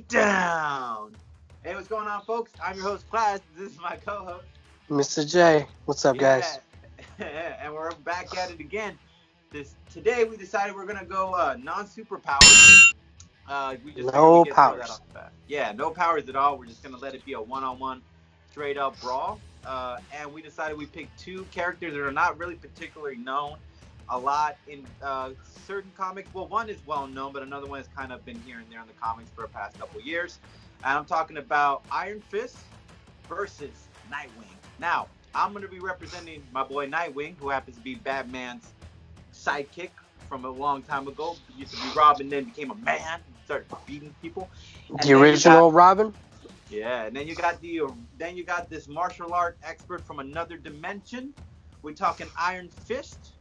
down. Hey, what's going on, folks? I'm your host, Class. This is my co-host. Mr. J, what's up, Yeah, guys? and we're back at it again. Today we decided we're gonna go non-superpowers. We just figured we No get throw that off powers. the bat. Yeah, no powers at all. We're just gonna let it be a one-on-one, straight-up brawl. And we decided we picked two characters that are not really particularly known a lot in certain comics. Well, one is well known, but another one has kind of been here and there in the comics for the past couple years. And I'm talking about Iron Fist versus Nightwing. Now, I'm going to be representing my boy Nightwing, who happens to be Batman's sidekick from a long time ago. He used to be Robin, then became a man, started beating people. And The then you got original Robin? yeah, and then you got this martial art expert from another dimension. We're talking Iron Fist,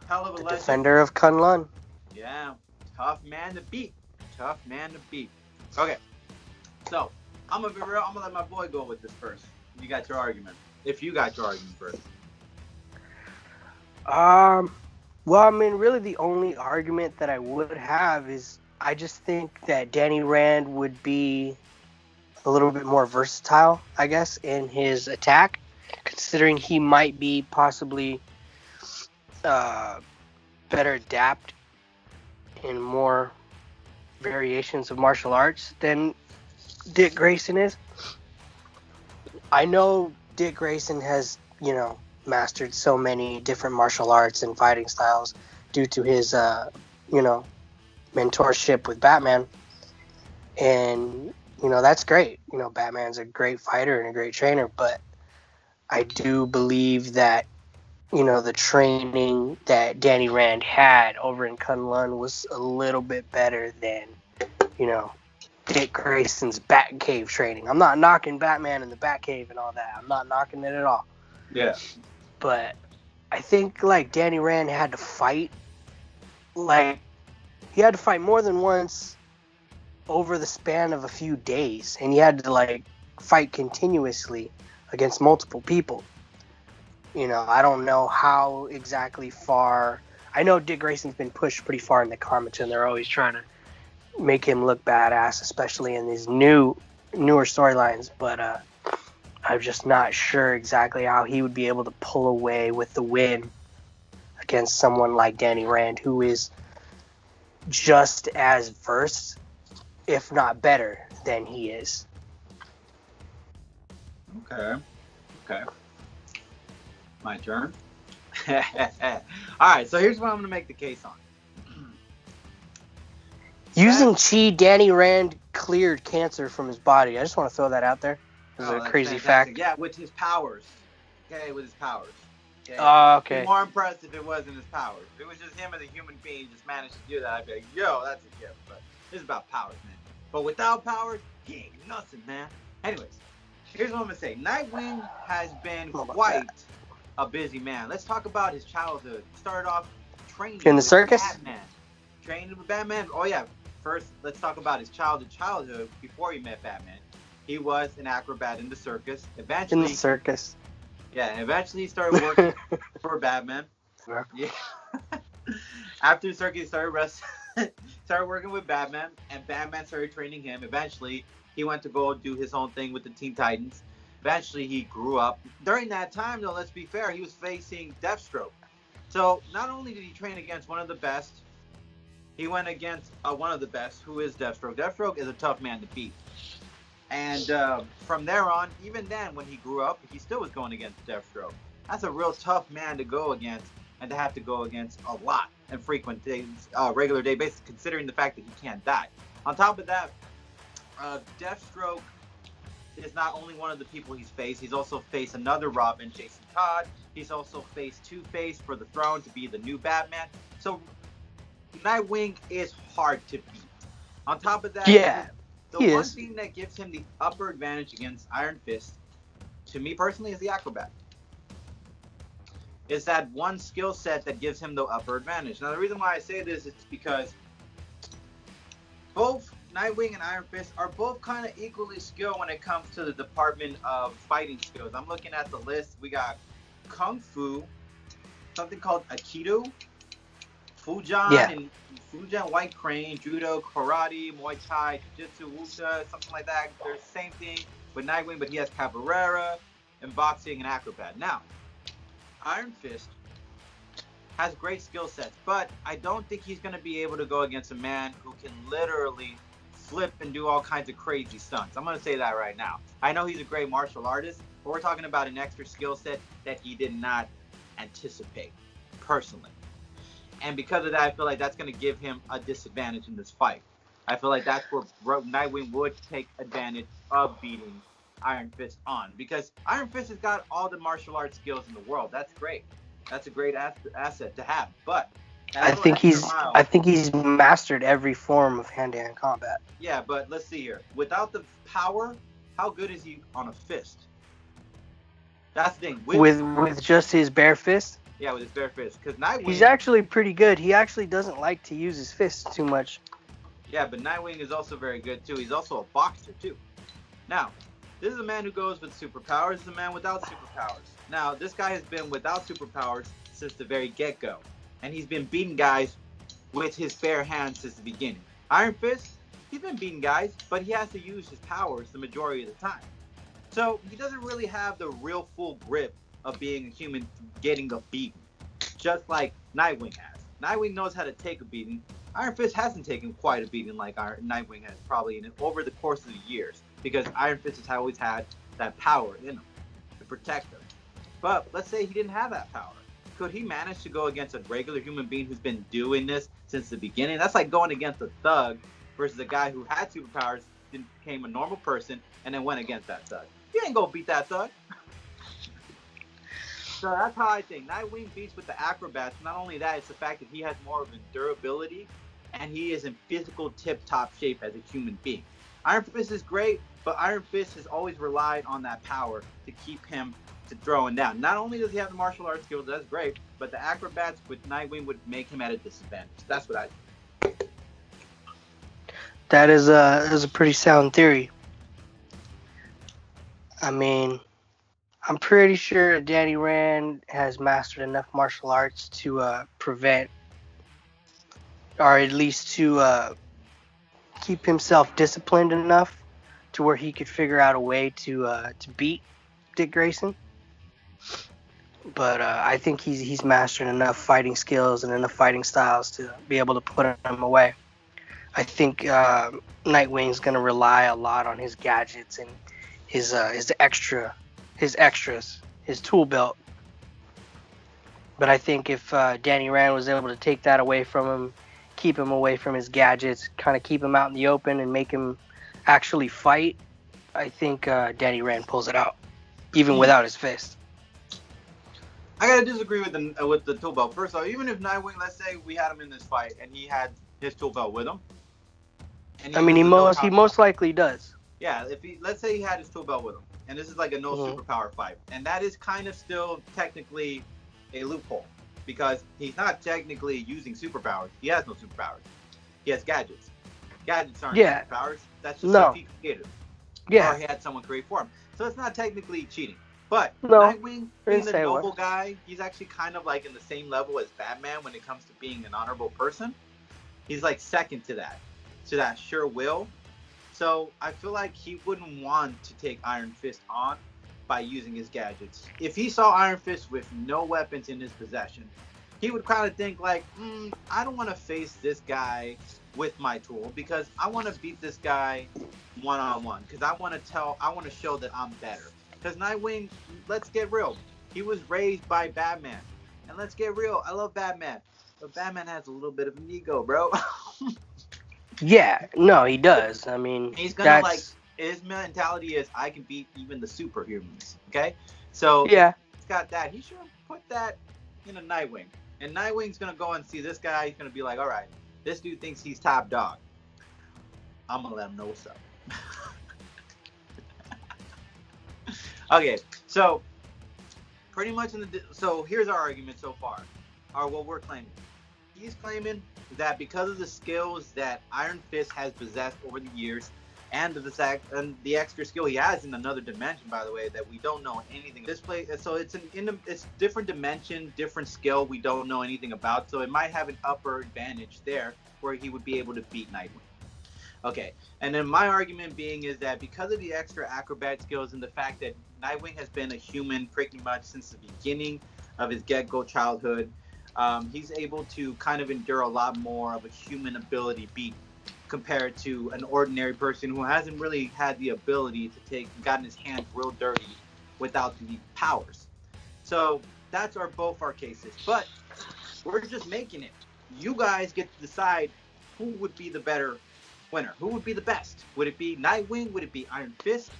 hell of a The legend. defender of Kunlun. Yeah, tough man to beat. Tough man to beat. Okay, so I'm gonna be real. I'm gonna let my boy go with this first. You got your argument. If you got your argument first. Well, I mean, really the only argument that I would have is I just think that Danny Rand would be a little bit more versatile, I guess, in his attack, considering he might be possibly better adapt in more variations of martial arts than Dick Grayson is. I know Dick Grayson has, mastered so many different martial arts and fighting styles due to his, mentorship with Batman. And, that's great. Batman's a great fighter and a great trainer, but I do believe that, the training that Danny Rand had over in Kunlun was a little bit better than, Dick Grayson's Batcave training. I'm not knocking Batman in the Batcave and all that. I'm not knocking it at all. Yeah. But I think Danny Rand had to fight he had to fight more than once over the span of a few days, and he had to fight continuously against multiple people. I don't know how exactly far. I know Dick Grayson's been pushed pretty far in the comics, and they're always trying to make him look badass, especially in these newer storylines. But I'm just not sure exactly how he would be able to pull away with the win against someone like Danny Rand, who is just as versed, if not better, than he is. Okay. My turn. All right, so here's what I'm going to make the case on. Using Chi, Danny Rand cleared cancer from his body. I just want to throw that out there. This is a crazy fact. Yeah, with his powers. Okay, with his powers. Okay. Okay. It'd be more impressive if it wasn't his powers. If it was just him as a human being just managed to do that, I'd be like, yo, that's a gift. But this is about powers, man. But without powers, he ain't nothing, man. Anyways, here's what I'm going to say. Nightwing has been quite a busy man. Let's talk about his childhood. He started off training in the circus? Batman. Training with Batman. Oh, yeah. First, let's talk about his childhood before he met Batman. He was an acrobat in the circus. Eventually, in the circus. Yeah, eventually he started working for Batman. Yeah. After the circus, he started working with Batman, and Batman started training him. Eventually, he went to go do his own thing with the Teen Titans. Eventually, he grew up. During that time, though, let's be fair, he was facing Deathstroke. So, not only did he train against one of the best, he went against one of the best, who is Deathstroke. Deathstroke is a tough man to beat. And from there on, even then, when he grew up, he still was going against Deathstroke. That's a real tough man to go against, and to have to go against a lot and frequent days, regular day basis, considering the fact that he can't die. On top of that, Deathstroke is not only one of the people he's faced, he's also faced another Robin, Jason Todd. He's also faced Two-Face for the throne to be the new Batman. So Nightwing is hard to beat. On top of that, the one thing that gives him the upper advantage against Iron Fist, to me personally, is the acrobat. Is that one skill set that gives him the upper advantage. Now, the reason why I say this is because both Nightwing and Iron Fist are both kind of equally skilled when it comes to the department of fighting skills. I'm looking at the list. We got Kung Fu, something called Aikido, Fujan Yeah. and Fujan, White Crane, Judo, Karate, Muay Thai, Jiu-Jitsu, Wuta, something like that. They're the same thing with Nightwing, but he has Capoeira and boxing and acrobat. Now, Iron Fist has great skill sets, but I don't think he's going to be able to go against a man who can literally flip and do all kinds of crazy stunts. I'm going to say that right now. I know he's a great martial artist, but we're talking about an extra skill set that he did not anticipate personally. And because of that, I feel like that's going to give him a disadvantage in this fight. I feel like that's where Nightwing would take advantage of beating Iron Fist on, because Iron Fist has got all the martial arts skills in the world. That's great. That's a great asset to have. But that I little think extra he's mile. I think he's mastered every form of hand-to-hand combat. Yeah, but let's see here. Without the power, how good is he on a fist? That's the thing. With just his bare fist? Yeah, with his bare fist. Because Nightwing. He's actually pretty good. He actually doesn't like to use his fists too much. Yeah, but Nightwing is also very good too. He's also a boxer too. Now, this is a man who goes with superpowers. This is a man without superpowers. Now, this guy has been without superpowers since the very get-go. And he's been beating guys with his bare hands since the beginning. Iron Fist, he's been beating guys, but he has to use his powers the majority of the time. So he doesn't really have the real full grip of being a human getting a beating, just like Nightwing has. Nightwing knows how to take a beating. Iron Fist hasn't taken quite a beating like Nightwing has probably over the course of the years, because Iron Fist has always had that power in him to protect him. But let's say he didn't have that power. Could he manage to go against a regular human being who's been doing this since the beginning? That's like going against a thug versus a guy who had superpowers, became a normal person, and then went against that thug. You ain't gonna beat that thug. So that's how I think. Nightwing beats with the acrobats. Not only that, it's the fact that he has more of a durability, and he is in physical tip-top shape as a human being. Iron Fist is great, but Iron Fist has always relied on that power to keep him to throwing down. Not only does he have the martial arts skills, that's great, but the acrobats with Nightwing would make him at a disadvantage. That's what I think. That is a pretty sound theory. I mean, I'm pretty sure Danny Rand has mastered enough martial arts to prevent, or at least to keep himself disciplined enough to where he could figure out a way to beat Dick Grayson. But I think he's mastered enough fighting skills and enough fighting styles to be able to put him away. I think Nightwing's going to rely a lot on his gadgets and his extras, his tool belt. But I think if Danny Rand was able to take that away from him, keep him away from his gadgets, kind of keep him out in the open and make him actually fight, I think Danny Rand pulls it out, even without his fist. I gotta disagree with the tool belt. First off, even if Nightwing, let's say we had him in this fight and he had his tool belt with him. I mean, he most likely does. Yeah, let's say he had his tool belt with him, and this is like a no superpower fight, and that is kind of still technically a loophole, because he's not technically using superpowers. He has no superpowers. He has gadgets. Gadgets aren't superpowers. That's just stuff he created. Or he had someone create for him. So it's not technically cheating. But Nightwing, being the noble guy, he's actually kind of like in the same level as Batman when it comes to being an honorable person. He's like second to that sure will. So I feel like he wouldn't want to take Iron Fist on by using his gadgets. If he saw Iron Fist with no weapons in his possession, he would kind of think like, I don't want to face this guy with my tool, because I want to beat this guy one-on-one, because I want to show that I'm better. Because Nightwing, let's get real, he was raised by Batman. And let's get real, I love Batman. But Batman has a little bit of an ego, bro. Yeah, no, he does. I mean, he's gonna his mentality is, I can beat even the superhumans. Okay, so yeah, he's got that. He should put that in a Nightwing, and Nightwing's gonna go and see this guy. He's gonna be like, all right, this dude thinks he's top dog. I'm gonna let him know what's up. Okay, so pretty much so here's our argument so far, or what we're claiming. He's claiming that because of the skills that Iron Fist has possessed over the years, and the extra skill he has in another dimension, by the way, that we don't know anything. This play, so it's different dimension, different skill we don't know anything about. So it might have an upper advantage there where he would be able to beat Nightwing. Okay, and then my argument being is that because of the extra acrobat skills and the fact that Nightwing has been a human pretty much since the beginning of his get-go childhood, he's able to kind of endure a lot more of a human ability beat compared to an ordinary person who hasn't really had the ability to gotten his hands real dirty without the powers. So that's both our cases, but we're just making it. You guys get to decide who would be the better winner. Who would be the best? Would it be Nightwing? Would it be Iron Fist?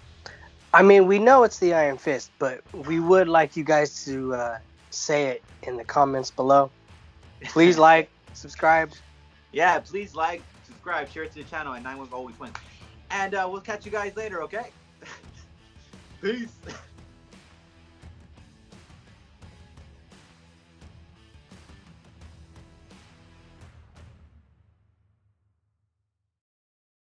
I mean, we know it's the Iron Fist, but we would like you guys to say it in the comments below. Please like, subscribe. Yeah, please like, subscribe, share it to the channel, and Nightwing always wins. And we'll catch you guys later, okay? Peace.